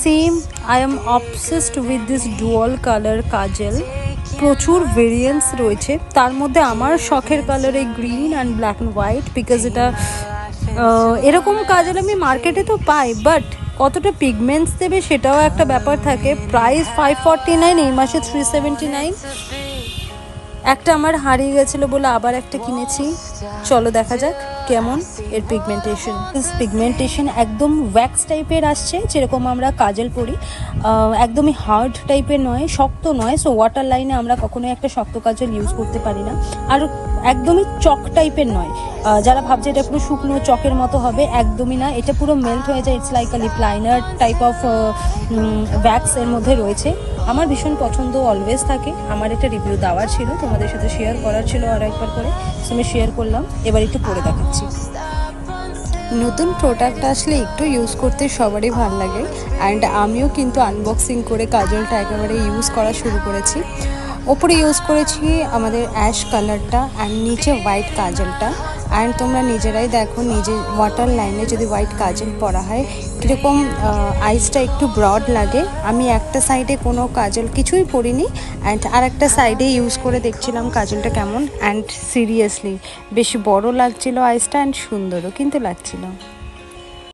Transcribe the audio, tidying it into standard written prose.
Same I am obsessed with this dual colour kajal. প্রচুর variance রয়েছে, তার মধ্যে আমার শখের কালার এই green and black and white, because এটা এরকম কাজল আমি মার্কেটে তো পাই, বাট কতটা পিগমেন্টস দেবে সেটাও একটা ব্যাপার থাকে। প্রাইস 549, এই মাসে 379। একটা আমার হারিয়ে গেছিলো বলে আবার একটা কিনেছি। চলো দেখা যাক কেমন এর পিগমেন্টেশন একদম ওয়্যাক্স টাইপের আসছে, যেরকম আমরা কাজল পরি, একদমই হার্ড টাইপের নয়, শক্ত নয়। সো ওয়াটার লাইনে আমরা কখনোই একটা শক্ত কাজল ইউজ করতে পারি না। আর একদমই চক টাইপের নয়, যারা ভাবছে এটা পুরো শুকনো চকের মতো হবে, একদমই না। এটা পুরো মেল্ট হয়ে যায়, it's like a lip liner type of wax এর মধ্যে রয়েছে। আমার ভীষণ পছন্দ অলওয়েজ থাকে। আমার একটা রিভিউ দেওয়ার ছিল, তোমাদের সাথে শেয়ার করার ছিল আর একবার করে, সো আমি শেয়ার করলাম। এবার একটু পরে দেখাচ্ছি। নতুন প্রোডাক্ট আসলে একটু ইউজ করতে সবারই ভালো লাগে, অ্যান্ড আমিও কিন্তু আনবক্সিং করে কাজলটা একেবারে ইউজ করা শুরু করেছি। ওপরে ইউজ করেছি আমাদের অ্যাশ কালারটা অ্যান্ড নিচে হোয়াইট কাজলটা। অ্যান্ড তোমরা নিজেরাই দেখো, নিজে ওয়াটার লাইনে যদি হোয়াইট কাজল পরা হয় কীরকম আইসটা একটু ব্রড লাগে। আমি একটা সাইডে কোনো কাজল কিছুই পরিনি, অ্যান্ড আর একটা সাইডে ইউজ করে দেখছিলাম কাজলটা কেমন। অ্যান্ড সিরিয়াসলি বেশি বড় লাগছিল আইসটা, অ্যান্ড সুন্দরও কিন্তু লাগছিল।